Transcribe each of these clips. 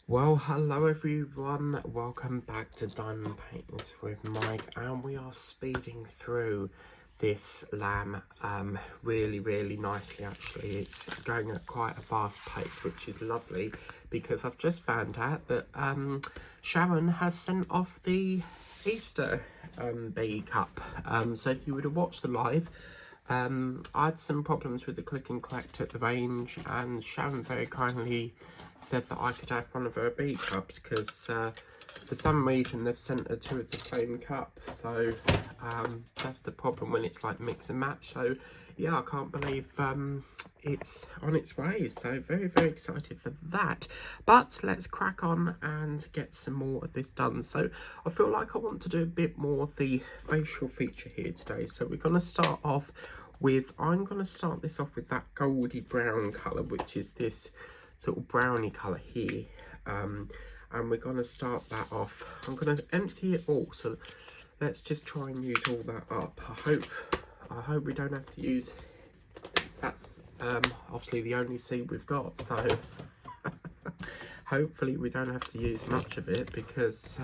Well, hello everyone, welcome back to Diamond Paintings with Mike, and we are speeding through this lamb really nicely. Actually, it's going at quite a fast pace, which is lovely because I've just found out that Sharon has sent off the Easter bee cup. So if you would have watched the live, I had some problems with the click and collect at the range, and Sharon very kindly said that I could have one of her bee cups because for some reason they've sent her two of the same cup. So that's the problem when it's like mix and match. So yeah, I can't believe it's on its way. So very excited for that. But let's crack on and get some more of this done. So I feel like I want to do a bit more of the facial feature here today. So we're going to start off with, I'm going to start this off with that goldy brown colour, which is this sort of browny colour here. And we're going to start that off. I'm going to empty it all, so let's just try and use all that up. I hope we don't have to use, that's obviously the only seed we've got, so hopefully we don't have to use much of it, because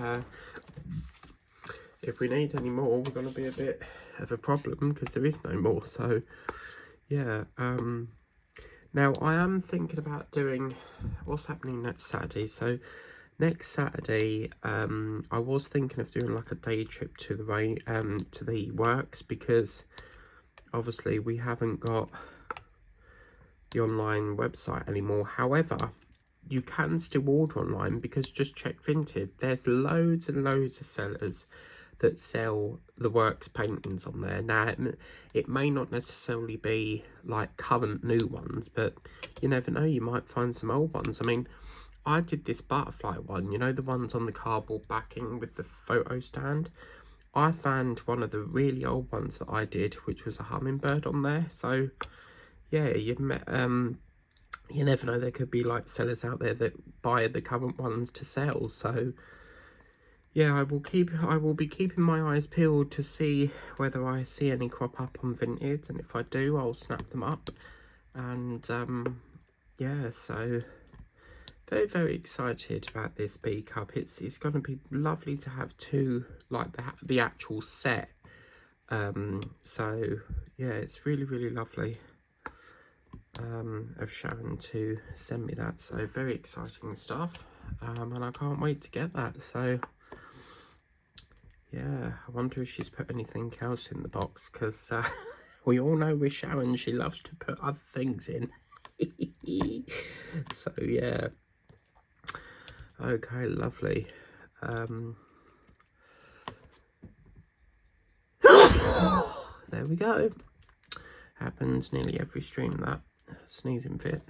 if we need any more we're going to be a bit of a problem because there is no more. So yeah, now I am thinking about doing what's happening next Saturday. So next Saturday, I was thinking of doing like a day trip to the works, because obviously we haven't got the online website anymore. However, you can still order online, because just check Vinted. There's loads and loads of sellers that sell the works paintings on there. Now, it may not necessarily be like current new ones, but you never know, you might find some old ones. I mean, I did this butterfly one, you know, the ones on the cardboard backing with the photo stand. I found one of the really old ones that I did, which was a hummingbird on there. So yeah, you never know, there could be like sellers out there that buy the current ones to sell. So yeah, I will be keeping my eyes peeled to see whether I see any crop up on Vinted, and if I do, I'll snap them up. And yeah, so very excited about this bee cup. It's going to be lovely to have two, like the actual set. So yeah, it's really lovely of Sharon to send me that. So very exciting stuff, and I can't wait to get that. So yeah, I wonder if she's put anything else in the box, because we all know with Sharon, she loves to put other things in. So yeah, okay, lovely. There we go. Happens nearly every stream, that sneezing fit.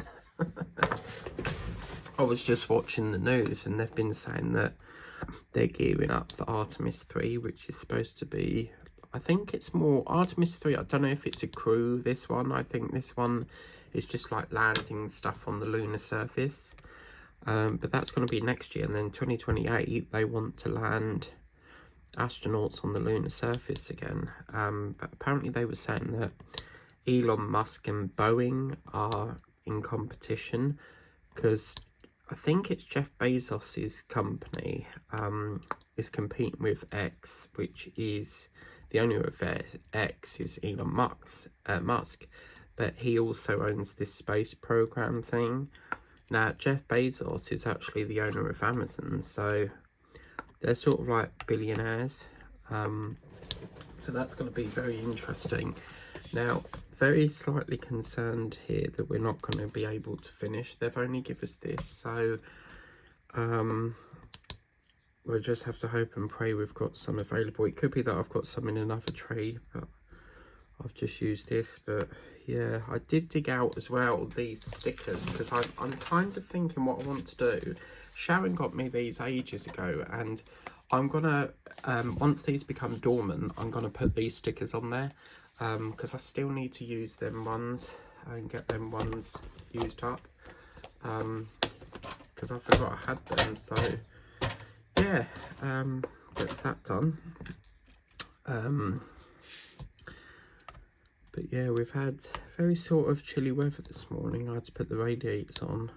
I was just watching the news, and they've been saying that they're gearing up for Artemis 3, which is supposed to be, I think it's more Artemis 3. I don't know if it's a crew, this one. I think this one is just like landing stuff on the lunar surface. But that's going to be next year, and then 2028 they want to land astronauts on the lunar surface again. But apparently they were saying that Elon Musk and Boeing are in competition, because I think it's Jeff Bezos's company is competing with X, which is the owner of X is Elon Musk, but he also owns this space program thing. Now, Jeff Bezos is actually the owner of Amazon, so they're sort of like billionaires. So that's going to be very interesting. Now, very slightly concerned here that we're not going to be able to finish. They've only given us this, so we'll just have to hope and pray we've got some available. It could be that I've got some in another tray, but I've just used this. But yeah, I did dig out as well these stickers, because I'm kind of thinking what I want to do. Sharon got me these ages ago, and I'm gonna once these become dormant, I'm gonna put these stickers on there, because I still need to use them ones and get them ones used up, because I forgot I had them. So yeah, gets that done. But yeah, we've had very sort of chilly weather this morning. I had to put the radiators on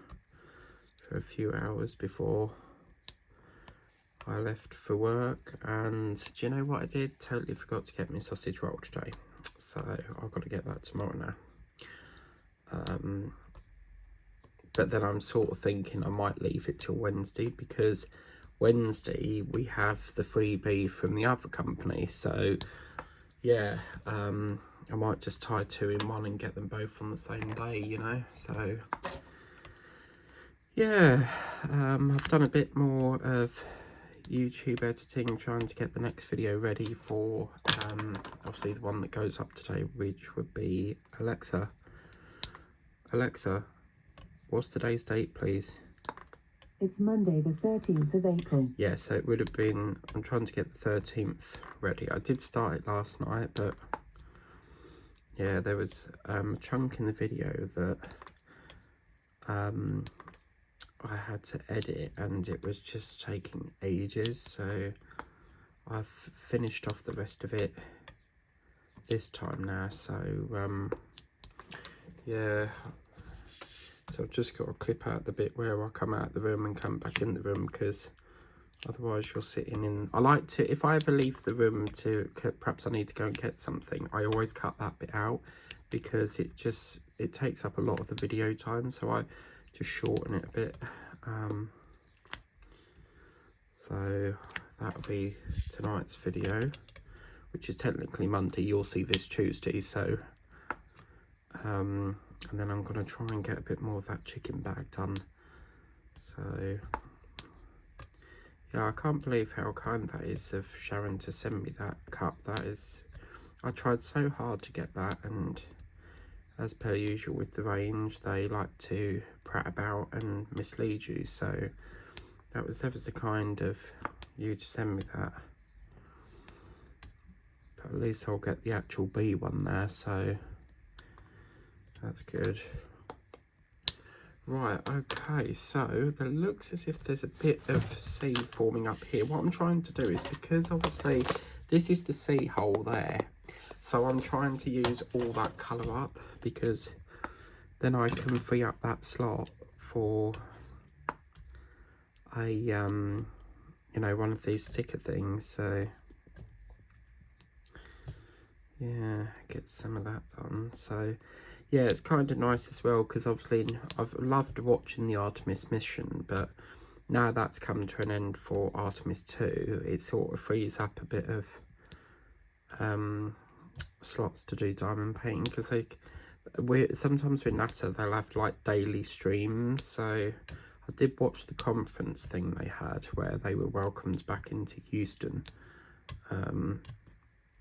for a few hours before I left for work. And do you know what I did? Totally forgot to get my sausage roll today, so I've got to get that tomorrow now. But then I'm sort of thinking I might leave it till Wednesday, because Wednesday we have the freebie from the other company. So yeah, I might just tie 2 in 1 and get them both on the same day, you know. So yeah, I've done a bit more of YouTube editing, trying to get the next video ready for obviously the one that goes up today, which would be Alexa, what's today's date, please? It's Monday the 13th of April. Yeah, so it would have been, I'm trying to get the 13th ready. I did start it last night, but yeah, there was a chunk in the video that I had to edit, and it was just taking ages. So I've finished off the rest of it this time now. So yeah, so I've just got to clip out the bit where I come out the room and come back in the room, because otherwise you're sitting in. I like to, if I ever leave the room to, perhaps I need to go and get something, I always cut that bit out, because it takes up a lot of the video time, so I just shorten it a bit. So that'll be tonight's video, which is technically Monday. You'll see this Tuesday. So and then I'm going to try and get a bit more of that chicken bag done. So yeah, I can't believe how kind that is of Sharon to send me that cup. That is, I tried so hard to get that, and as per usual with the range, they like to prat about and mislead you. So that was ever so kind of you to send me that. But at least I'll get the actual B one there, so that's good. Right, okay, so there looks as if there's a bit of sea forming up here. What I'm trying to do is, because obviously this is the sea hole there, so I'm trying to use all that colour up, because then I can free up that slot for a you know, one of these sticker things. So yeah, get some of that done. So yeah, it's kind of nice as well, because obviously I've loved watching the Artemis mission, but now that's come to an end for Artemis 2, it sort of frees up a bit of slots to do diamond painting, because sometimes with NASA they'll have like daily streams. So I did watch the conference thing they had where they were welcomed back into Houston.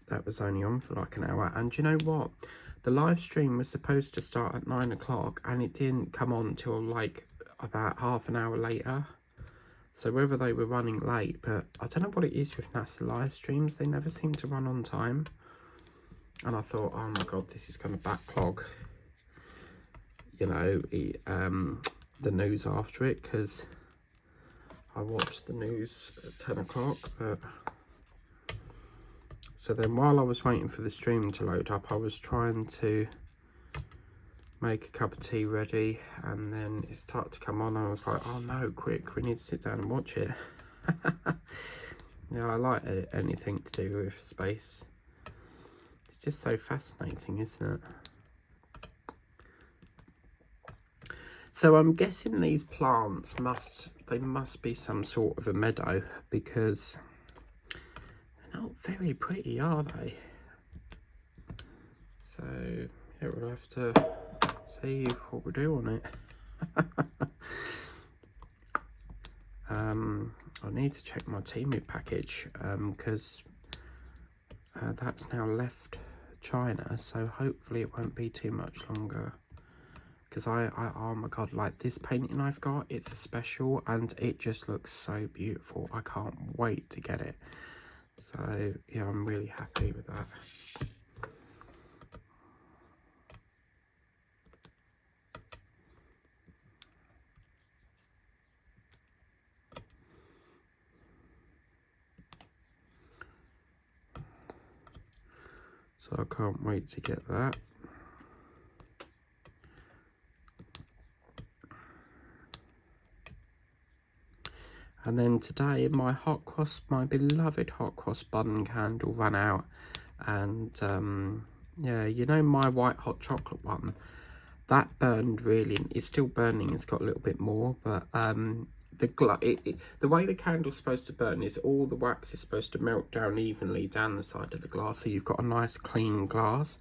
That was only on for like an hour, and you know what, the live stream was supposed to start at 9 o'clock and it didn't come on till like about half an hour later. So whether they were running late, but I don't know what it is with NASA live streams, they never seem to run on time. And I thought, oh my god, this is going to backlog, you know, the news after it, because I watched the news at 10 o'clock. But so then while I was waiting for the stream to load up, I was trying to make a cup of tea ready, and then it started to come on, and I was like, oh no, quick, we need to sit down and watch it. Yeah, I like anything to do with space. It's just so fascinating, isn't it? So I'm guessing these plants must be some sort of a meadow, because they're not very pretty, are they? So yeah, we'll have to see what we do on it. I need to check my Temu package, because that's now left China, so hopefully it won't be too much longer. Because oh my god, like this painting I've got, it's a special and it just looks so beautiful. I can't wait to get it. So yeah, I'm really happy with that. So I can't wait to get that. And then today my beloved hot cross bun candle ran out, and yeah, you know, my white hot chocolate one, that burned really. It's still burning, it's got a little bit more, but the way the candle's supposed to burn is all the wax is supposed to melt down evenly down the side of the glass, so you've got a nice clean glass.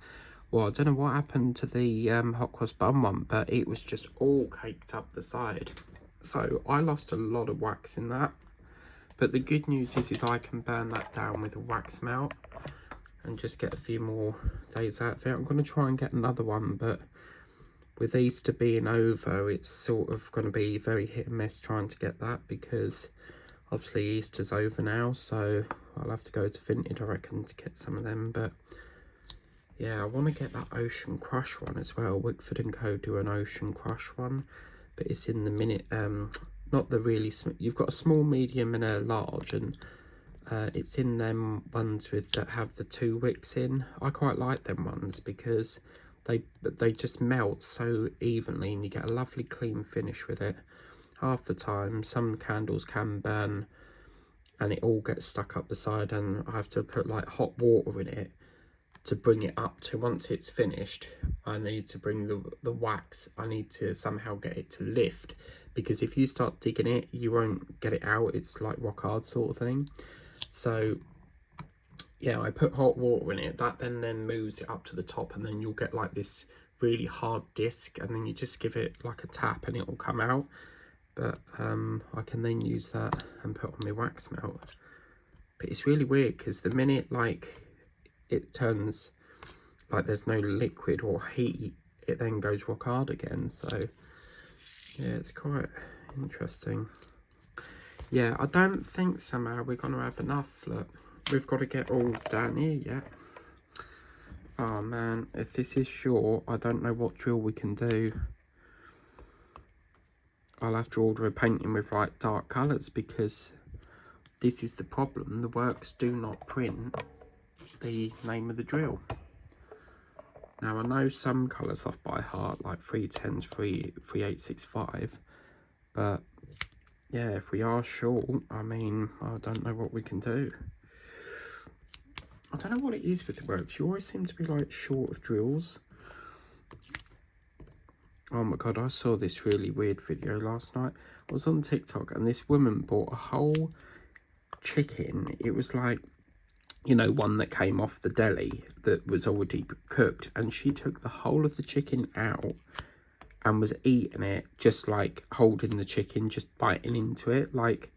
Well, I don't know what happened to the hot cross bun one, but it was just all caked up the side. So I lost a lot of wax in that. But the good news is I can burn that down with a wax melt and just get a few more days out of it. I'm going to try and get another one, but with Easter being over, it's sort of going to be very hit and miss trying to get that, because obviously Easter's over now, so I'll have to go to Vinted, I reckon, to get some of them. But yeah, I want to get that Ocean Crush one as well. Wickford & Co do an Ocean Crush one, but it's in the minute, not the really small. You've got a small, medium and a large, and it's in them ones that have the 2 wicks in. I quite like them ones because they just melt so evenly and you get a lovely clean finish with it. Half the time some candles can burn and it all gets stuck up the side, and I have to put like hot water in it to bring it up to, once it's finished, I need to bring the wax, I need to somehow get it to lift, because if you start digging it you won't get it out. It's like rock hard sort of thing. So yeah, I put hot water in it, that then moves it up to the top, and then you'll get like this really hard disc, and then you just give it like a tap and it will come out. But I can then use that and put on my wax melt. But it's really weird because the minute like it turns like there's no liquid or heat, it then goes rock hard again. So yeah, it's quite interesting. Yeah, I don't think somehow we're gonna have enough. Look, we've got to get all down here yet. Oh man, if this is short, I don't know what drill we can do. I'll have to order a painting with like dark colours, because this is the problem. The works do not print the name of the drill. Now I know some colours off by heart, like 310s, 3865, but yeah, if we are short, I mean, I don't know what we can do. I don't know what it is with the works. You always seem to be like short of drills. Oh my god, I saw this really weird video last night. I was on TikTok and this woman bought a whole chicken. It was like, you know, one that came off the deli that was already cooked, and she took the whole of the chicken out and was eating it, just like holding the chicken, just biting into it. Like,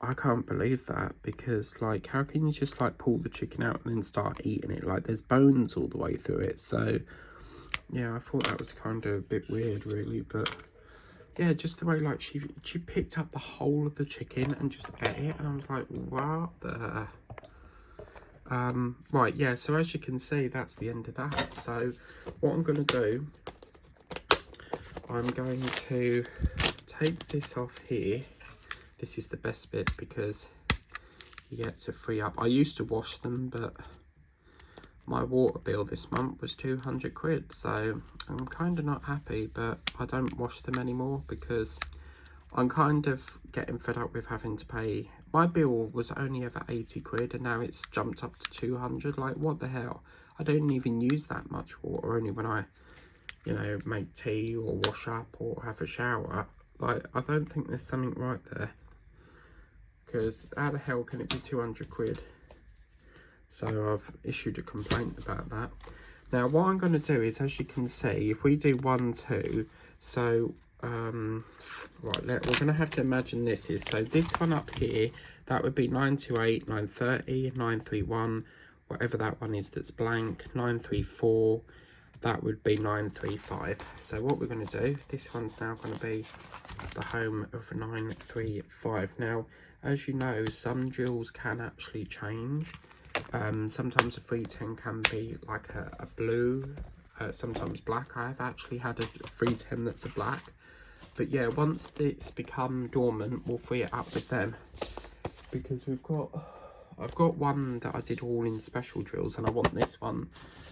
I can't believe that, because like, how can you just like pull the chicken out and then start eating it? Like, there's bones all the way through it. So yeah, I thought that was kind of a bit weird really. But yeah, just the way like she picked up the whole of the chicken and just ate it, and I was like, what the right, yeah, so as you can see, that's the end of that. So what I'm going to do, I'm going to take this off here. This is the best bit because you get to free up. I used to wash them, but my water bill this month was 200 quid, so I'm kind of not happy, but I don't wash them anymore because I'm kind of getting fed up with having to pay. My bill was only ever 80 quid and now it's jumped up to 200. Like, what the hell? I don't even use that much water, only when I, you know, make tea or wash up or have a shower. Like, I don't think there's something right there, because how the hell can it be 200 quid? So I've issued a complaint about that. Now what I'm going to do is, as you can see, if we do 1, 2, so right, we're going to have to imagine this is, so this one up here, that would be 928, 930, 931, whatever that one is that's blank, 934, that would be 935. So what we're going to do, this one's now going to be the home of 935. Now, as you know, some drills can actually change. Sometimes a 310 can be like a blue, sometimes black. I have actually had a 310 that's a black. But yeah, once it's become dormant, we'll free it up with them. Because I've got one that I did all in special drills, and I want this one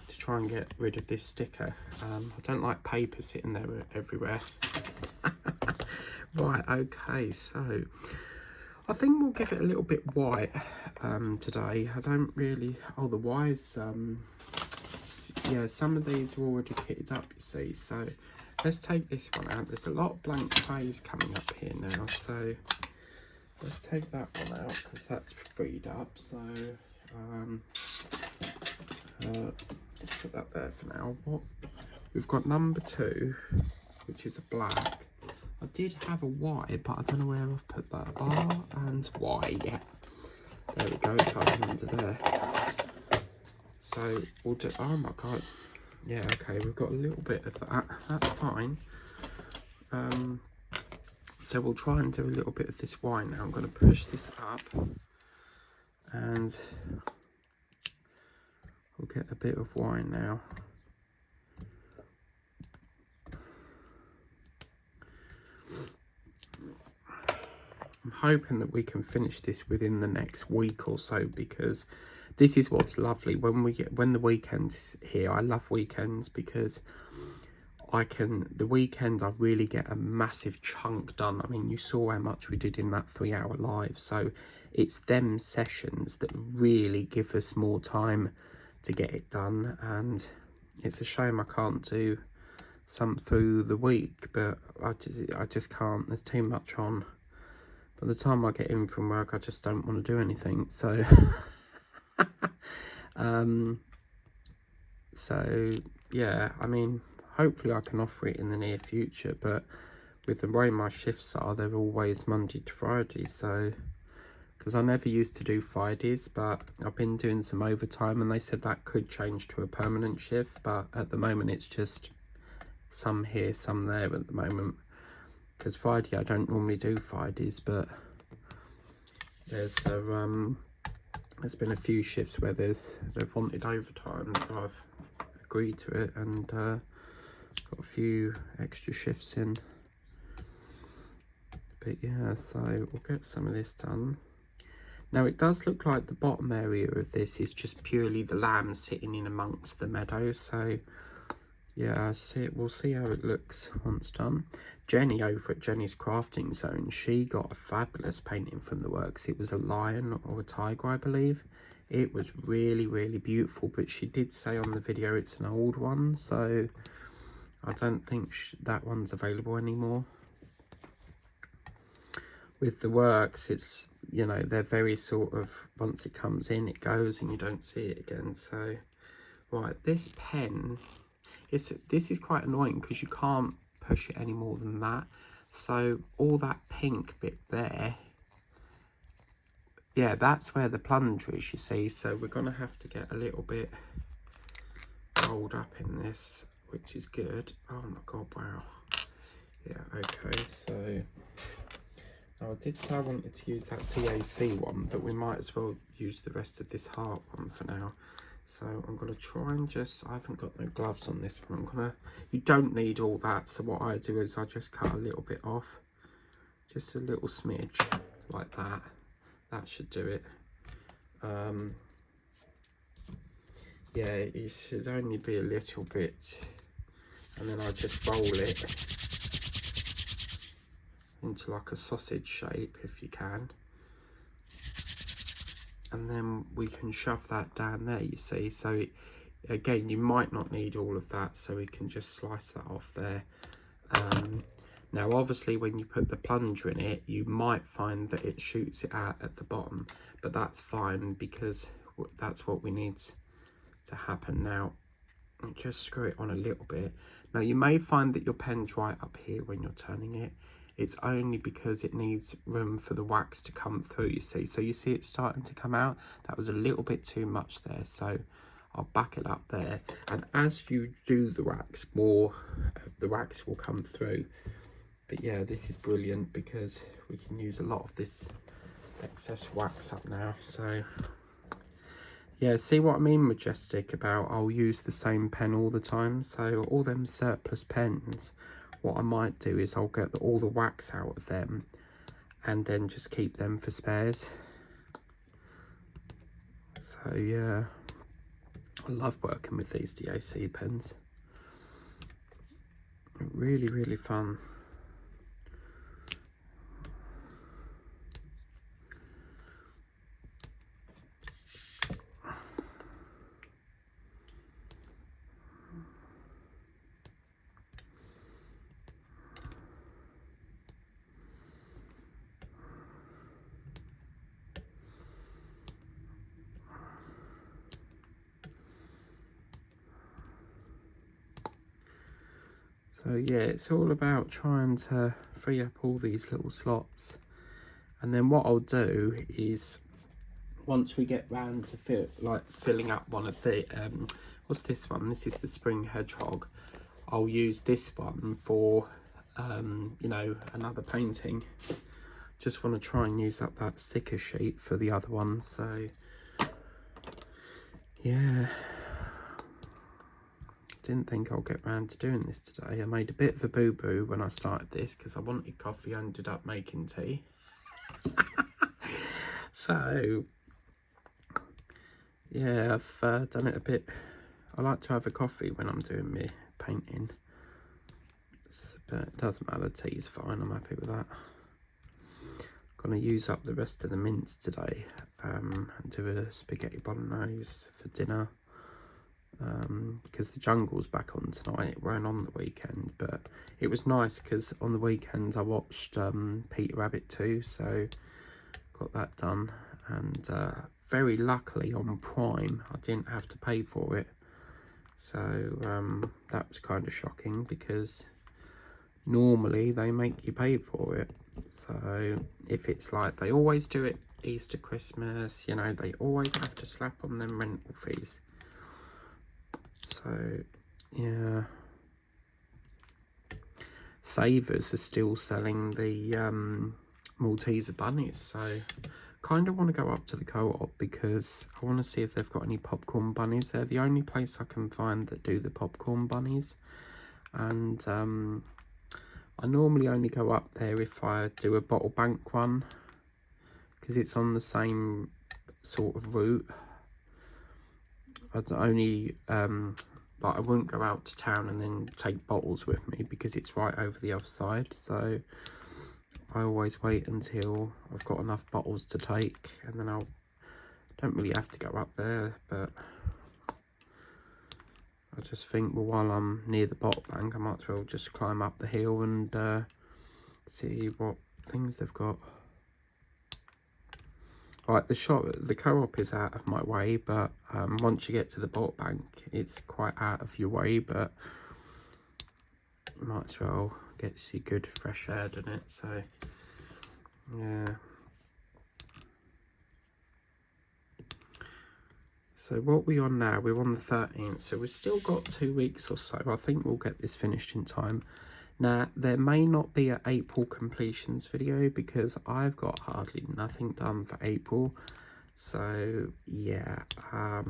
to try and get rid of this sticker. I don't like paper sitting there everywhere. Right, okay, so I think we'll give it a little bit white today. I don't really, oh, the wires, yeah, some of these are already kitted up, you see, so let's take this one out. There's a lot of blank trays coming up here now, so let's take that one out because that's freed up. So let's put that there for now. What we've got, number 2, which is a black. I did have a white, but I don't know where I've put that. R and Y, yeah. There we go, it's hiding under there. So we'll do, oh my god. Yeah, okay, we've got a little bit of that. That's fine. So we'll try and do a little bit of this Y now. I'm going to push this up and we'll get a bit of Y now. I'm hoping that we can finish this within the next week or so, because this is what's lovely when the weekend's here. I love weekends because the weekend I really get a massive chunk done. I mean, you saw how much we did in that 3-hour live, so it's them sessions that really give us more time to get it done, and it's a shame I can't do some through the week, but I just can't. There's too much on. By the time I get in from work, I just don't want to do anything. So, so yeah, I mean, hopefully I can offer it in the near future. But with the way my shifts are, they're always Monday to Friday. So, because I never used to do Fridays, but I've been doing some overtime, and they said that could change to a permanent shift. But at the moment, it's just some here, some there at the moment. Because Friday, I don't normally do Fridays, but there's been a few shifts where they've wanted overtime, so I've agreed to it, and got a few extra shifts in. But yeah, so we'll get some of this done. Now it does look like the bottom area of this is just purely the lambs sitting in amongst the meadow, so yeah, we'll see how it looks once done. Jenny over at Jenny's Crafting Zone, she got a fabulous painting from the works. It was a lion or a tiger, I believe. It was really, really beautiful, but she did say on the video it's an old one, so I don't think that one's available anymore. With the works, it's, you know, they're very sort of, once it comes in, it goes and you don't see it again. So, right, this pen, this is quite annoying because you can't push it any more than that. So all that pink bit there, yeah, that's where the plunger is, you see. So we're going to have to get a little bit rolled up in this, which is good. Oh my god, wow. Yeah, okay, so now I did say I wanted to use that DAC one, but we might as well use the rest of this heart one for now. So I'm going to try and I haven't got no gloves on this one. You don't need all that. So what I do is I just cut a little bit off. Just a little smidge like that. That should do it. Yeah, it should only be a little bit. And then I just roll it into like a sausage shape if you can. And then we can shove that down there, you see. So again, you might not need all of that, so we can just slice that off there. Now obviously when you put the plunger in it, you might find that it shoots it out at the bottom, but that's fine because that's what we need to happen. Now just screw it on a little bit. Now you may find that your pen's right up here when you're turning it. It's only because it needs room for the wax to come through, you see. So you see it starting to come out. That was a little bit too much there, so I'll back it up there. And as you do the wax, more of the wax will come through. But yeah, this is brilliant because we can use a lot of this excess wax up now. So yeah, see what I mean, Majestic, about I'll use the same pen all the time. So all them surplus pens, what I might do is I'll get all the wax out of them and then just keep them for spares. So yeah, I love working with these DAC pens. Really, really fun. So yeah, it's all about trying to free up all these little slots. And then what I'll do is, once we get round to filling up one of the, what's this one? This is the Spring Hedgehog. I'll use this one for, you know, another painting. Just want to try and use up that sticker sheet for the other one. So yeah, didn't think I'll get round to doing this today. I made a bit of a boo-boo when I started this because I wanted coffee, I ended up making tea. So yeah, I've done it a bit. I like to have a coffee when I'm doing my painting, but it doesn't matter, tea's fine, I'm happy with that. Gonna use up the rest of the mince today, and do a spaghetti bolognese for dinner, because the Jungle's back on tonight. It weren't on the weekend, but it was nice because on the weekends I watched Peter Rabbit 2, so got that done. And very luckily on Prime I didn't have to pay for it, so that was kind of shocking because normally they make you pay for it. So if it's like they always do it Easter, Christmas, you know, they always have to slap on them rental fees. So yeah, Savers are still selling the Malteser bunnies, so kind of want to go up to the Co-op because I want to see if they've got any popcorn bunnies. They're the only place I can find that do the popcorn bunnies, and I normally only go up there if I do a bottle bank run because it's on the same sort of route. I'd only like I wouldn't go out to town and then take bottles with me because it's right over the other side. So I always wait until I've got enough bottles to take, and then don't really have to go up there, but I just think, well, while I'm near the bottle bank, I might as well just climb up the hill and see what things they've got. Like the Co-op is out of my way, but once you get to the bottle bank, it's quite out of your way, but might as well get you good fresh air, doesn't it? So yeah. So what we on now? We're on the 13th, so we've still got 2 weeks or so. I think we'll get this finished in time. Now, there may not be an April completions video because I've got hardly nothing done for April. So yeah, I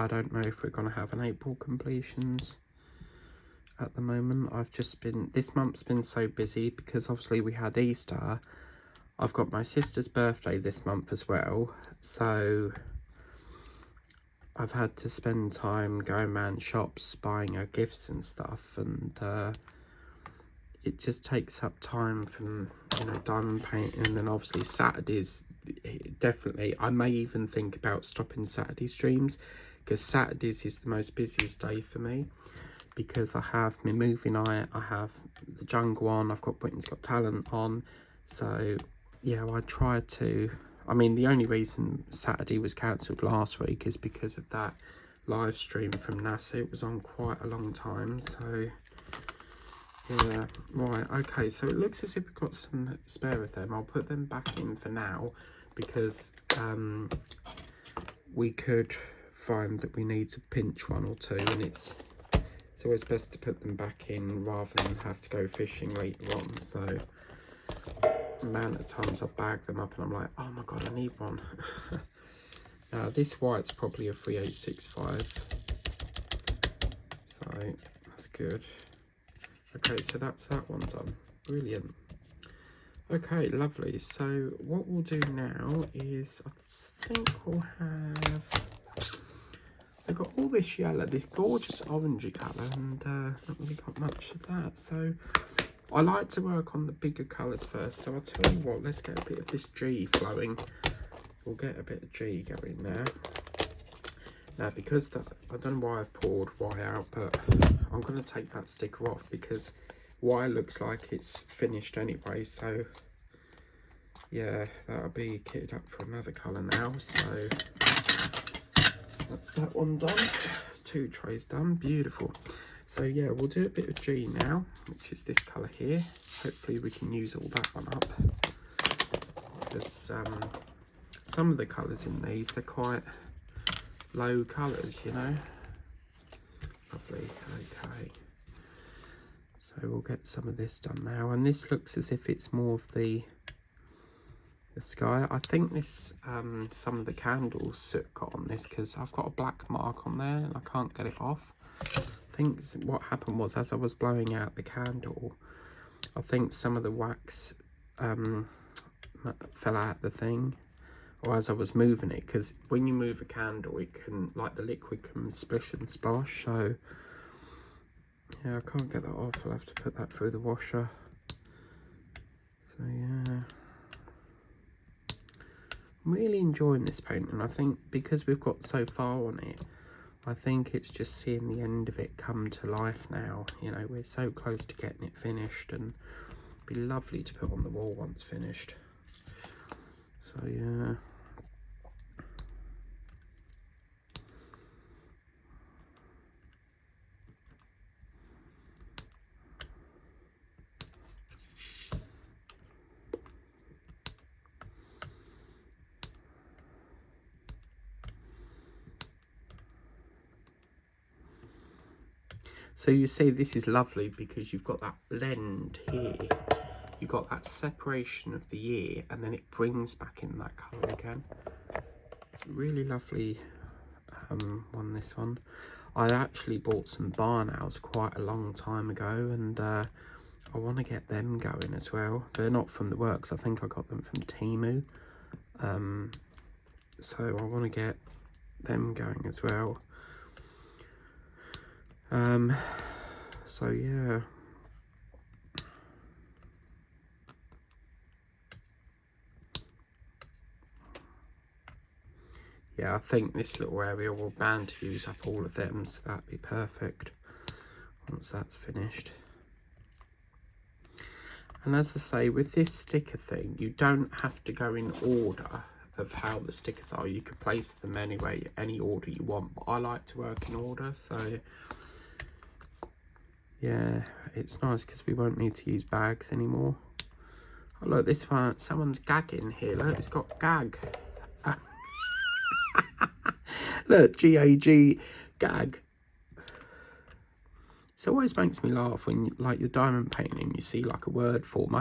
don't know if we're going to have an April completions at the moment. This month's been so busy because obviously we had Easter. I've got my sister's birthday this month as well, so I've had to spend time going around shops buying her gifts and stuff, and it just takes up time from, you know, diamond painting. And then obviously Saturdays, definitely, I may even think about stopping Saturday streams because Saturdays is the most busiest day for me because I have my movie night, I have the Jungle on, I've got Britain's Got Talent on. So yeah, I tried to, I mean, the only reason Saturday was cancelled last week is because of that live stream from NASA. It was on quite a long time, so yeah. Right, okay, so it looks as if we've got some spare of them. I'll put them back in for now because we could find that we need to pinch one or two, and it's always best to put them back in rather than have to go fishing later on. So the amount of times I've bagged them up and I'm like, oh my god, I need one. Now this white's probably a 3865, so that's good. Okay, so that's that one done. Brilliant. Okay, lovely. So what we'll do now is, I think we'll have, we've got all this yellow, this gorgeous orangey colour, and not really got much of that. So I like to work on the bigger colours first. So I'll tell you what, let's get a bit of this G flowing. We'll get a bit of G going there. Now, because I don't know why I've poured Y out, but I'm going to take that sticker off because Y looks like it's finished anyway. So yeah, that'll be kitted up for another colour now. So that's that one done. There's 2 trays done. Beautiful. So yeah, we'll do a bit of G now, which is this colour here. Hopefully we can use all that one up, because some of the colours in these, they're quite low colours, you know. Lovely. Okay, so we'll get some of this done now, and this looks as if it's more of the sky. I think this some of the candles soot got on this, because I've got a black mark on there and I can't get it off. I think what happened was, as I was blowing out the candle, I think some of the wax fell out the thing, or as I was moving it, because when you move a candle, it can, like, the liquid can splish and splosh. So yeah, I can't get that off. I'll have to put that through the washer. So yeah, I'm really enjoying this paint, and I think because we've got so far on it, I think it's just seeing the end of it come to life now. You know, we're so close to getting it finished, and it'd be lovely to put on the wall once finished. So yeah. So you see, this is lovely because you've got that blend here. You've got that separation of the year, and then it brings back in that colour again. It's a really lovely one, this one. I actually bought some barn owls quite a long time ago, and I want to get them going as well. They're not from the works. I think I got them from Temu. So I want to get them going as well. So yeah. Yeah, I think this little area will bound to use up all of them, so that'd be perfect once that's finished. And as I say, with this sticker thing, you don't have to go in order of how the stickers are. You can place them anyway, any order you want, but I like to work in order. So yeah, it's nice because we won't need to use bags anymore. Oh look, this one, someone's gagging here. Look, it's got gag. Look, G-A-G, gag. It always makes me laugh when, like, you're diamond painting, you see like a word form.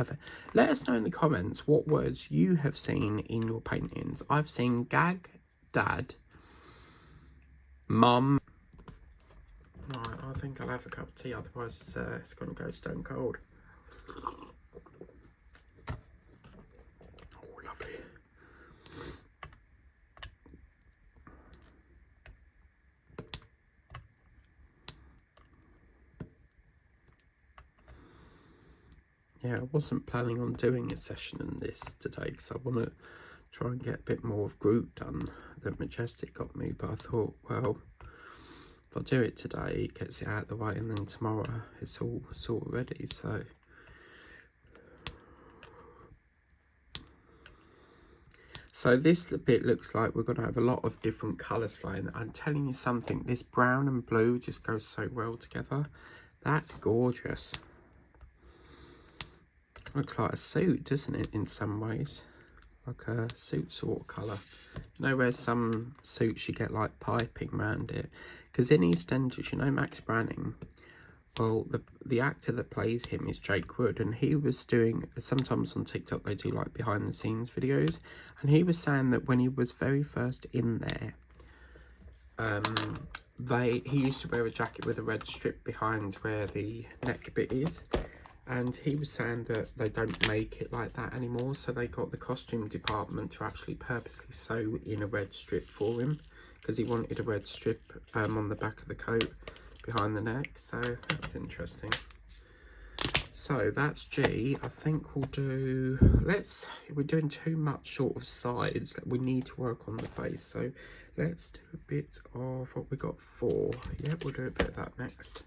Let us know in the comments what words you have seen in your paintings. I've seen gag, dad, mum. Right, I think I'll have a cup of tea, otherwise it's going to go stone cold. Oh, lovely. Yeah, I wasn't planning on doing a session in this today because I want to try and get a bit more of Groot done that Majestic got me, but I thought, well, if I do it today, it gets it out of the way, and then tomorrow it's all sort of ready. So this bit looks like we're going to have a lot of different colours flying. I'm telling you something, this brown and blue just goes so well together. That's gorgeous. Looks like a suit, doesn't it, in some ways? Like a suit sort of colour. You know where some suits you get like piping around it? Because in EastEnders, you know Max Branning? Well, the actor that plays him is Jake Wood, and he was doing, sometimes on TikTok they do like behind the scenes videos, and he was saying that when he was very first in there, he used to wear a jacket with a red strip behind where the neck bit is. And he was saying that they don't make it like that anymore, so they got the costume department to actually purposely sew in a red strip for him, because he wanted a red strip on the back of the coat behind the neck. So that's interesting. So that's G. I think we'll do, we're doing too much sort of sides. We need to work on the face, so let's do a bit of what we got 4. Yeah, we'll do a bit of that next.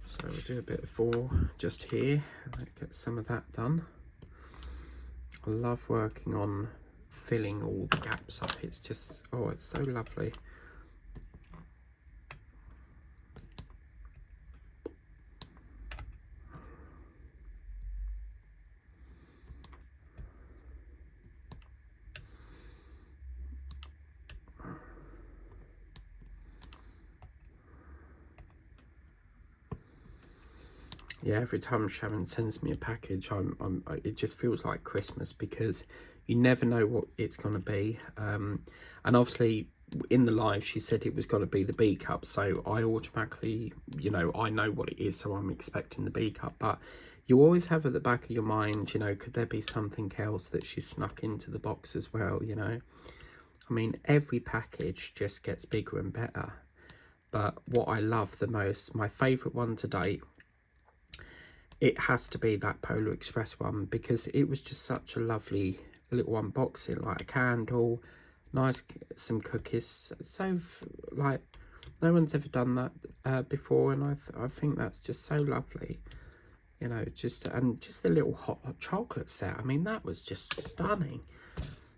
So we'll do a bit of 4 just here, and get some of that done. I love working on filling all the gaps up. It's just, oh, it's so lovely. Yeah, every time Sharon sends me a package, it just feels like Christmas, because you never know what it's going to be. And obviously, in the live, she said it was going to be the B cup, so I automatically, you know, I know what it is, so I'm expecting the B cup. But you always have at the back of your mind, you know, could there be something else that she snuck into the box as well, you know? I mean, every package just gets bigger and better. But what I love the most, my favourite one to date, it has to be that Polar Express one, because it was just such a lovely little unboxing, like a candle, nice, some cookies. So like, no one's ever done that before, and I think that's just so lovely, you know. Just the little hot chocolate set, I mean, that was just stunning,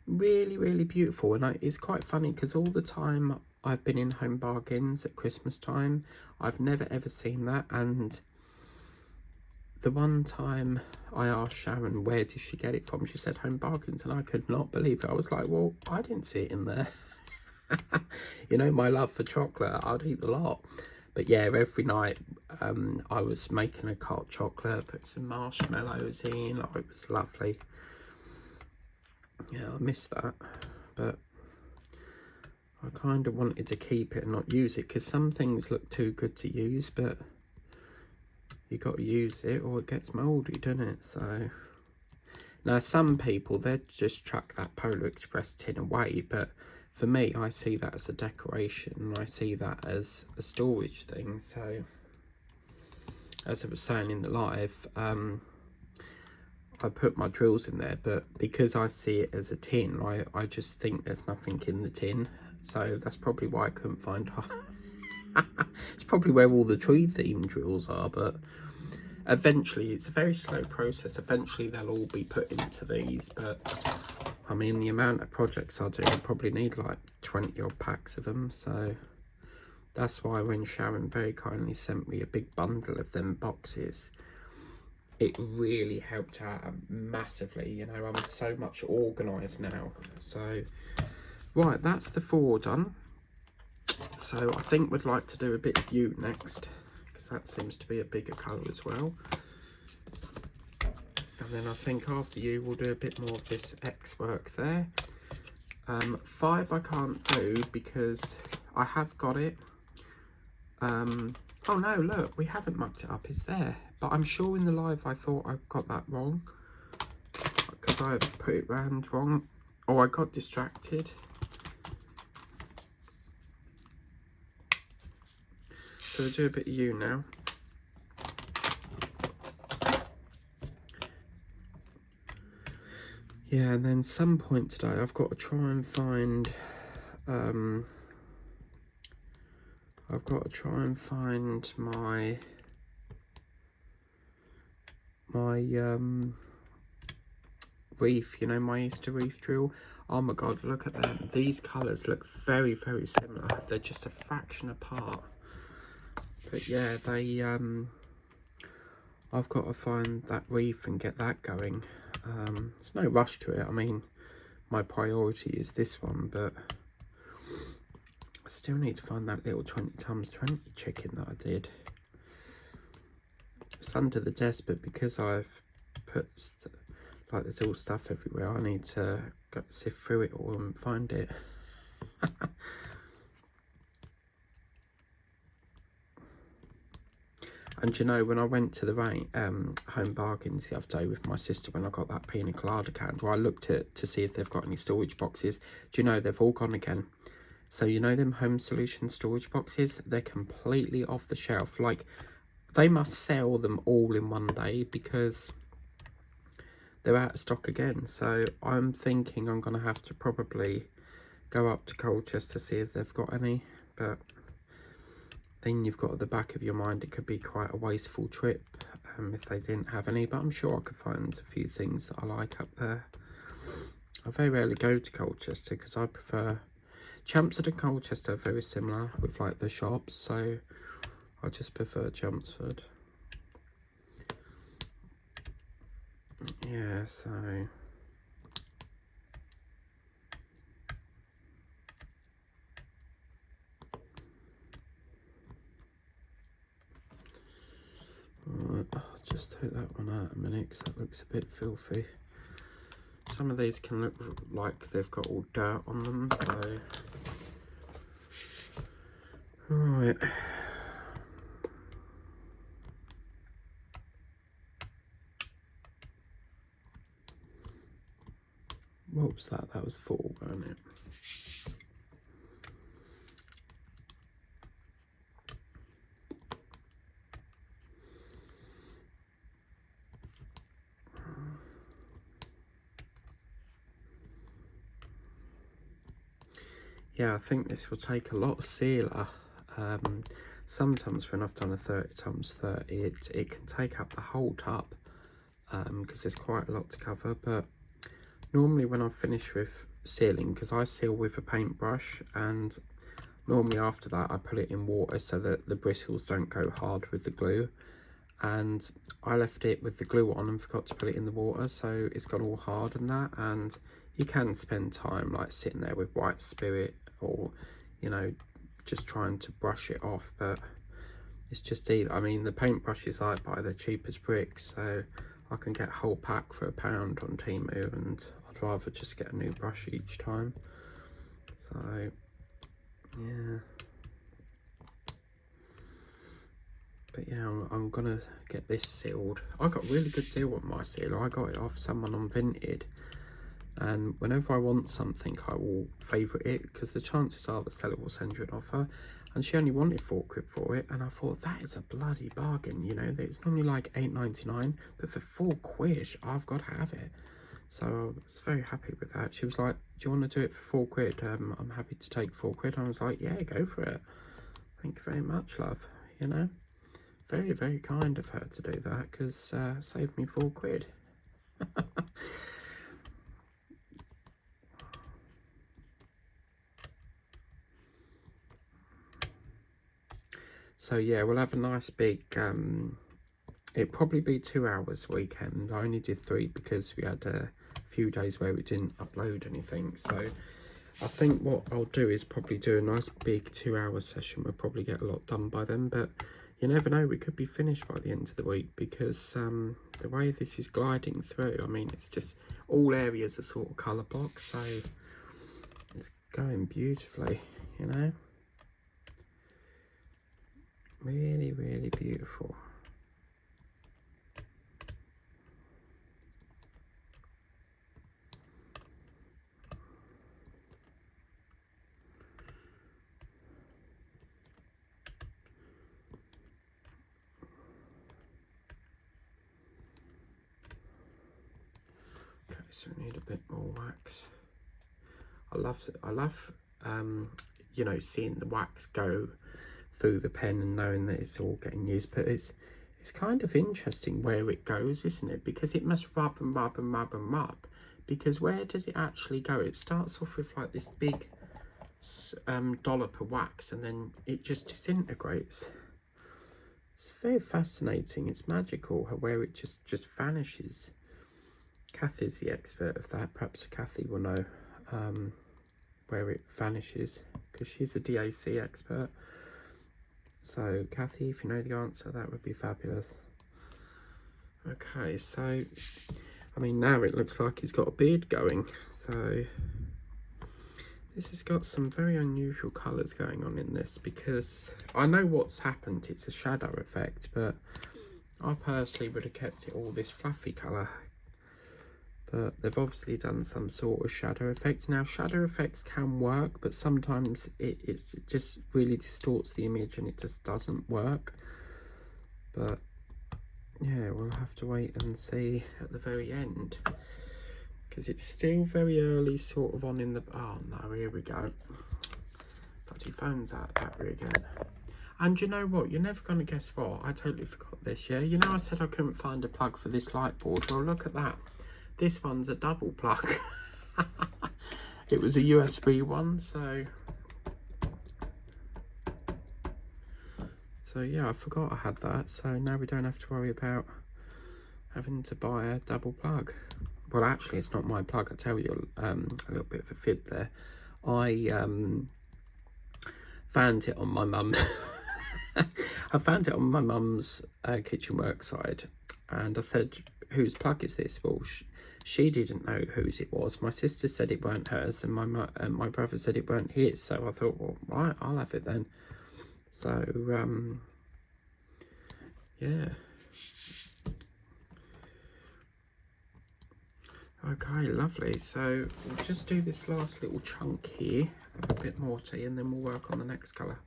really, really beautiful. And it's quite funny, because all the time I've been in Home Bargains at Christmas time, I've never ever seen that. And the one time I asked Sharon where did she get it from, she said Home Bargains, and I could not believe it. I was like, well, I didn't see it in there. You know, my love for chocolate, I'd eat a lot. But yeah, every night I was making a hot chocolate, put some marshmallows in. Oh, it was lovely. Yeah, I missed that, but I kind of wanted to keep it and not use it, because some things look too good to use, but you got to use it or it gets mouldy, doesn't it? So now some people, they just chuck that Polar Express tin away, but for me, I see that as a decoration. I see that as a storage thing. So as I was saying in the live, I put my drills in there, but because I see it as a tin, I just think there's nothing in the tin. So that's probably why I couldn't find it's probably where all the tree themed drills are, but eventually, it's a very slow process. Eventually they'll all be put into these, but I mean, the amount of projects I do, I probably need like 20 odd packs of them. So that's why when Sharon very kindly sent me a big bundle of them boxes, it really helped out massively. You know, I'm so much organised now. So right, that's the 4 done. So I think we'd like to do a bit of you next, because that seems to be a bigger colour as well. And then I think after you, we'll do a bit more of this X work there. 5 I can't do because I have got it. Oh no, look, we haven't mucked it up, it's there. But I'm sure in the live I thought I got that wrong, because I put it round wrong, or I got distracted. So we'll do a bit of you now. Yeah, and then some point today I've got to try and find my wreath, you know, my Easter wreath drill. Oh my god, look at them. These colours look very, very similar. They're just a fraction apart. But yeah, they I've got to find that wreath and get that going. There's no rush to it. I mean, my priority is this one, but I still need to find that little 20x20 chicken that I did. It's under the desk, but because I've put like there's all stuff everywhere, I need to go sift through it all and find it. And you know, when I went to the Home Bargains the other day with my sister, when I got that pina colada candle, I looked at to see if they've got any storage boxes. Do you know, they've all gone again. So you know them Home Solution storage boxes, they're completely off the shelf. Like, they must sell them all in one day, because they're out of stock again. So I'm thinking I'm going to have to probably go up to Colchester to see if they've got any. But then you've got at the back of your mind, it could be quite a wasteful trip if they didn't have any. But I'm sure I could find a few things that I like up there. I very rarely go to Colchester because I prefer Chelmsford and Colchester are very similar with like the shops, so I just prefer Chelmsford. Yeah, so right, I'll just take that one out a minute because that looks a bit filthy. Some of these can look like they've got all dirt on them, so right. What was that? That was 4, wasn't it? Yeah, I think this will take a lot of sealer. Sometimes when I've done a 30x30, it can take up the whole tub because there's quite a lot to cover. But normally when I finish with sealing, because I seal with a paintbrush, and normally after that I put it in water so that the bristles don't go hard with the glue. And I left it with the glue on and forgot to put it in the water, so it's got all hard and that. And you can spend time like sitting there with white spirit, or you know, just trying to brush it off, but it's just either. I mean, the paintbrushes I buy, they're cheap as bricks, so I can get a whole pack for £1 on Temu, and I'd rather just get a new brush each time. So yeah, but yeah, I'm gonna get this sealed. I got a really good deal on my sealer. I got it off someone on Vinted, and whenever I want something I will favourite it, because the chances are the seller will send you an offer. And she only wanted £4 for it, and I thought that is a bloody bargain. You know, it's normally like £8.99, but for £4 I've got to have it. So I was very happy with that. She was like, do you want to do it for £4? I'm happy to take £4. I was like, yeah, go for it. Thank you very much, love. You know, very, very kind of her to do that, because saved me £4. So yeah, we'll have a nice big, it'll probably be 2 hours weekend. I only did 3 because we had a few days where we didn't upload anything. So I think what I'll do is probably do a nice big 2-hour session. We'll probably get a lot done by then, but you never know, we could be finished by the end of the week, because the way this is gliding through, I mean, it's just all areas are sort of colour box, so it's going beautifully, you know. Really, really beautiful. Okay, so we need a bit more wax. I love you know, seeing the wax go through the pen and knowing that it's all getting used, but it's kind of interesting where it goes, isn't it? Because it must rub and rub and rub and rub, because where does it actually go? It starts off with like this big dollop of wax, and then it just disintegrates. It's very fascinating. It's magical where it just vanishes. Kathy's the expert of that. Perhaps Kathy will know where it vanishes, because she's a DAC expert. So Kathy, if you know the answer, that would be fabulous. Okay, so I mean, now it looks like he's got a beard going. So this has got some very unusual colours going on in this, because I know what's happened. It's a shadow effect, but I personally would have kept it all this fluffy colour. But they've obviously done some sort of shadow effects. Now, shadow effects can work, but sometimes it just really distorts the image and it just doesn't work. But yeah, we'll have to wait and see at the very end, because it's still very early sort of on in the... Oh no, here we go. Bloody phone's out of battery again. And you know what? You're never going to guess what? I totally forgot this, yeah? You know, I said I couldn't find a plug for this light board. Well, look at that. This one's a double plug. It was a USB one, so yeah, I forgot I had that. So now we don't have to worry about having to buy a double plug. Well, actually, it's not my plug. I tell you a little bit of a fib there. I found it on my mum. I found it on my mum's kitchen work side, and I said, "Whose plug is this?" Well, she didn't know whose it was. My sister said it weren't hers, and my brother said it weren't his. So I thought, well, right, I'll have it then. So yeah. Okay, lovely. So we'll just do this last little chunk here, a bit more tea, and then we'll work on the next colour.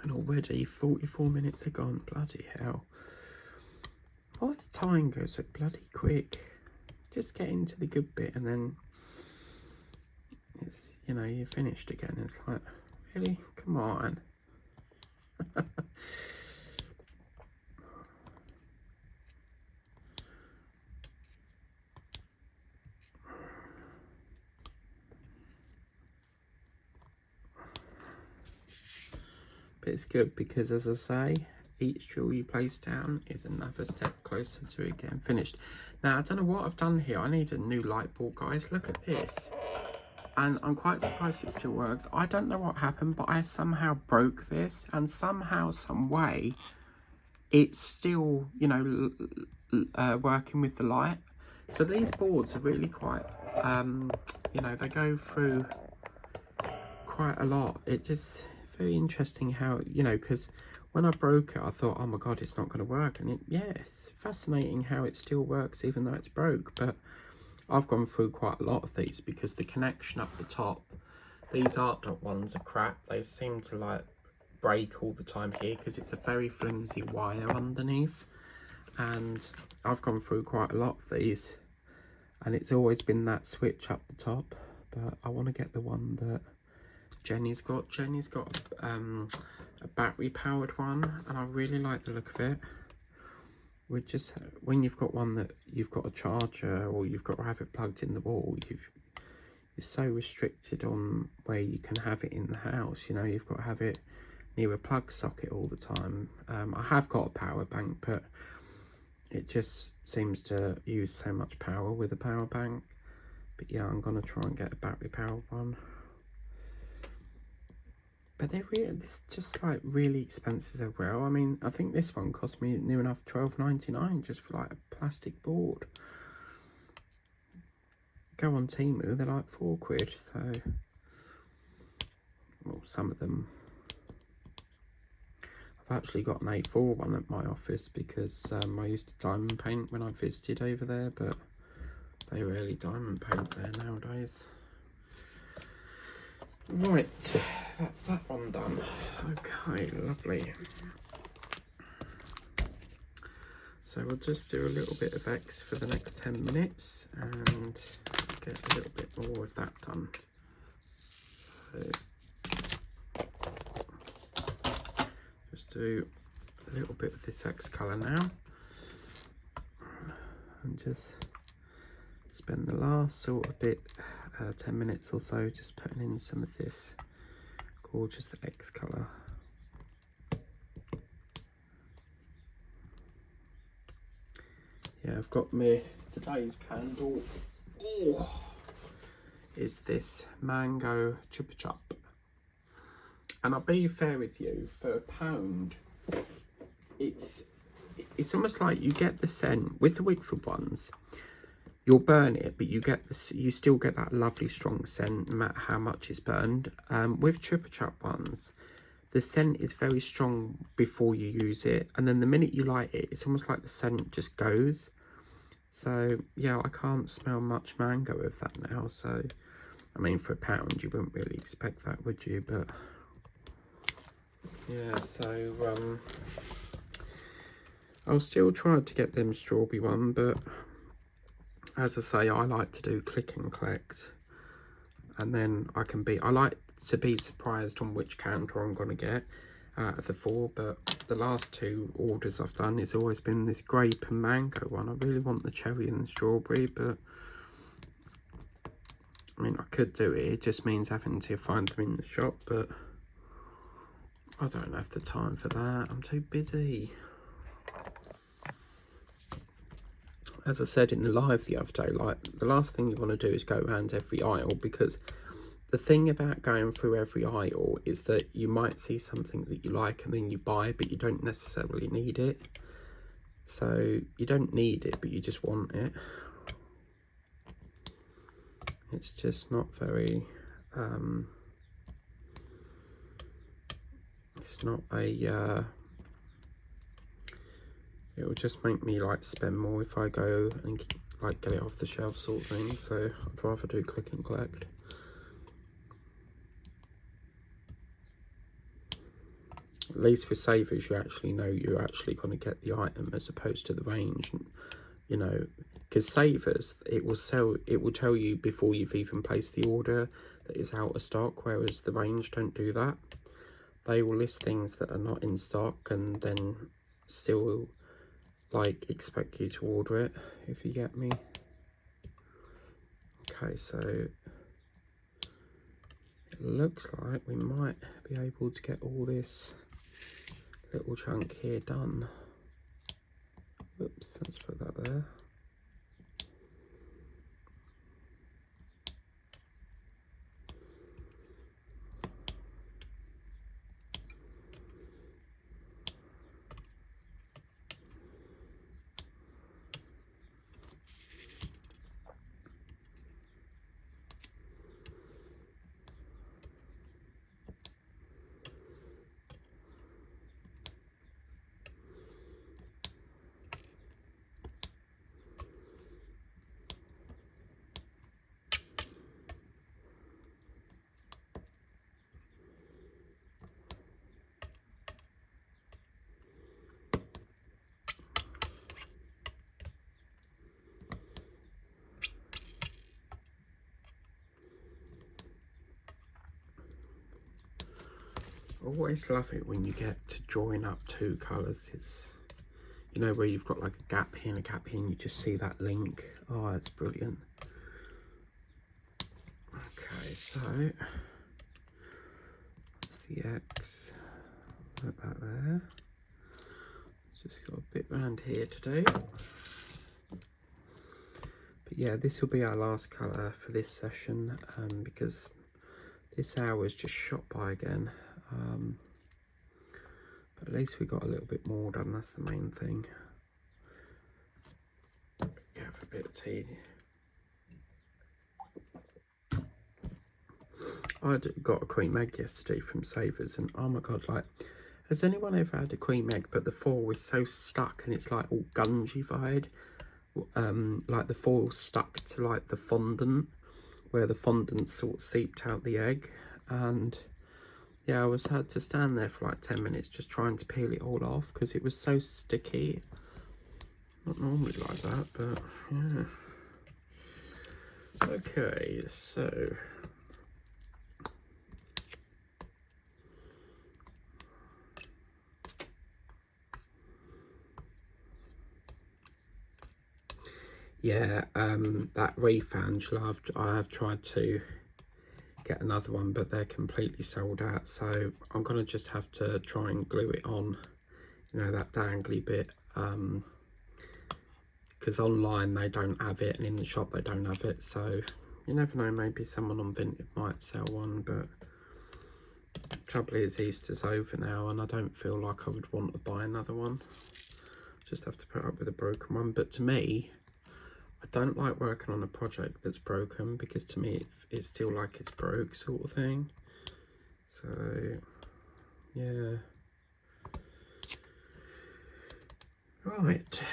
And already 44 minutes are gone. Bloody hell. Why does time go so bloody quick? Just get into the good bit and then it's, you know, you're finished again. It's like, really? Come on. But it's good because, as I say, each jewel you place down is another step closer to it getting finished. Now, I don't know what I've done here. I need a new light bulb, guys. Look at this. And I'm quite surprised it still works. I don't know what happened, but I somehow broke this. And somehow, some way, it's still, you know, working with the light. So these boards are really quite, you know, they go through quite a lot. It just... very interesting how, you know, because when I broke it I thought, oh my god, it's not going to work, and it's fascinating how it still works even though it's broke. But I've gone through quite a lot of these because the connection up the top, these Art Dot ones are crap. They seem to like break all the time here because it's a very flimsy wire underneath, and I've gone through quite a lot of these and it's always been that switch up the top. But I want to get the one that Jenny's got. Jenny's got a battery powered one, and I really like the look of it. We're just, when you've got one that you've got a charger or you've got to have it plugged in the wall, you're so restricted on where you can have it in the house. You know, you've got to have it near a plug socket all the time. I have got a power bank, but it just seems to use so much power with a power bank. But yeah, I'm gonna try and get a battery powered one. But they're really, it's just like really expensive as well. I mean, I think this one cost me near enough $12.99 just for like a plastic board. Go on Temu, they're like £4. So, well, some of them. I've actually got an A4 one at my office because I used to diamond paint when I visited over there, but they rarely diamond paint there nowadays. Right, that's that one done. Okay, lovely. So we'll just do a little bit of X for the next 10 minutes and get a little bit more of that done. So just do a little bit of this X colour now and just spend the last sort of bit, 10 minutes or so, just putting in some of this gorgeous X colour. Yeah, I've got me today's candle. Oh, is this Mango Chupa Chup. And I'll be fair with you, for £1, it's almost like you get the scent with the Wickford ones. You'll burn it, but you still get that lovely strong scent no matter how much it's burned. With Chupa Chup ones, the scent is very strong before you use it, and then the minute you light it, it's almost like the scent just goes. So yeah, I can't smell much mango with that now. So I mean, for £1 you wouldn't really expect that, would you? But yeah, so I'll still try to get them strawberry one, but as I say, I like to do click and collect, and then I like to be surprised on which candle I'm going to get, out of the 4, but the last 2 orders I've done, it's always been this grape and mango one. I really want the cherry and the strawberry, but I mean, I could do it. It just means having to find them in the shop, but I don't have the time for that. I'm too busy. As I said in the live the other day, like, the last thing you want to do is go around every aisle, because the thing about going through every aisle is that you might see something that you like and then you buy, but you don't necessarily need it. So you don't need it, but you just want it. It's just not very, it's not a, it will just make me like spend more if I go and like get it off the shelf sort of thing. So I'd rather do click and collect. At least with Savers, you actually know you're actually going to get the item as opposed to the range, you know, because Savers, it will tell you before you've even placed the order that it's out of stock, whereas the range don't do that. They will list things that are not in stock and then still like expect you to order it, if you get me. Okay, so it looks like we might be able to get all this little chunk here done. Oops, let's put that there. I always love it when you get to join up 2 colours. It's, you know, where you've got like a gap here and a gap here and you just see that link. Oh, it's brilliant. Okay, so that's the X. Put that there. Just got a bit round here to do. But yeah, this will be our last colour for this session, because this hour's just shot by again. But at least we got a little bit more done, that's the main thing. Have a bit of tea. I got a cream egg yesterday from Savers, and oh my god, like, has anyone ever had a cream egg but the foil is so stuck and it's like all gungy-fied? Like the foil stuck to like the fondant, where the fondant sort of seeped out the egg, and yeah, I had to stand there for like 10 minutes just trying to peel it all off because it was so sticky. Not normally like that, but yeah. Okay, so yeah, that Reef Angela, I have tried to get another one, but they're completely sold out, so I'm gonna just have to try and glue it on, you know, that dangly bit, because online they don't have it and in the shop they don't have it, so you never know, maybe someone on Vinted might sell one. But trouble is, Easter's over now and I don't feel like I would want to buy another one. Just have to put up with a broken one. But to me, I don't like working on a project that's broken, because to me it's still like it's broke sort of thing. So yeah, right.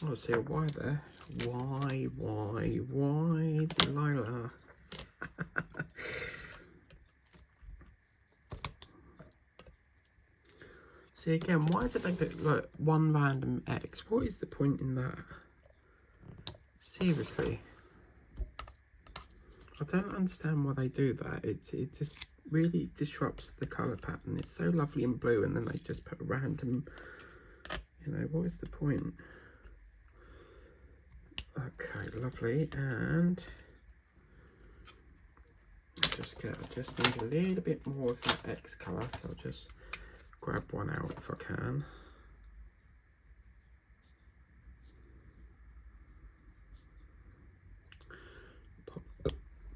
Oh, I see a Y there. Why, Delilah? See, again, why did they put like one random X? What is the point in that? Seriously, I don't understand why they do that. It just, really disrupts the colour pattern. It's so lovely in blue, and then they just put a random, you know, what is the point? Okay, lovely. And I just need a little bit more of that X colour, so I'll just grab one out if I can.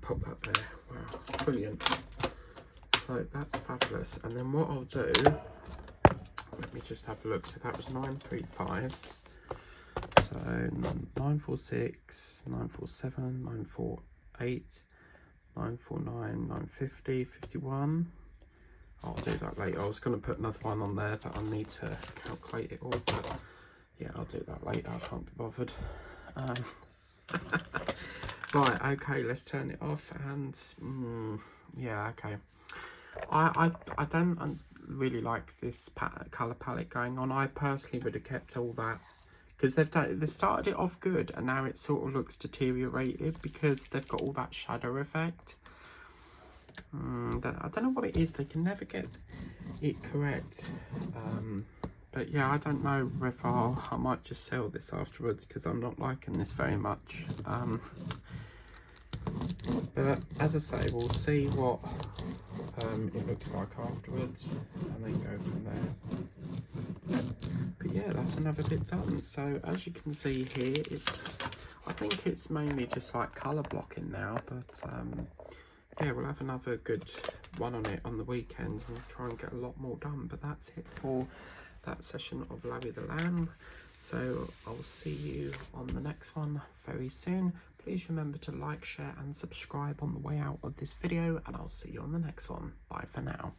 Pop that there. Wow, brilliant. So that's fabulous. And then what I'll do, let me just have a look. So that was 935. So 946, 947, 948, 949, 950, 51. I'll do that later. I was going to put another one on there, but I need to calculate it all. But yeah, I'll do that later. I can't be bothered. Right, okay, let's turn it off. And yeah, okay. I don't really like this colour palette going on. I personally would have kept all that, because they started it off good, and now it sort of looks deteriorated because they've got all that shadow effect. I don't know what it is. They can never get it correct. But yeah, I don't know if I might just sell this afterwards, because I'm not liking this very much. But as I say, we'll see what it looks like afterwards, and then go from there. But yeah, that's another bit done. So as you can see here, I think it's mainly just like colour blocking now, but yeah, we'll have another good one on it on the weekends and try and get a lot more done. But that's it for that session of Larry the Lamb. So I'll see you on the next one very soon. Please remember to like, share and subscribe on the way out of this video, and I'll see you on the next one. Bye for now.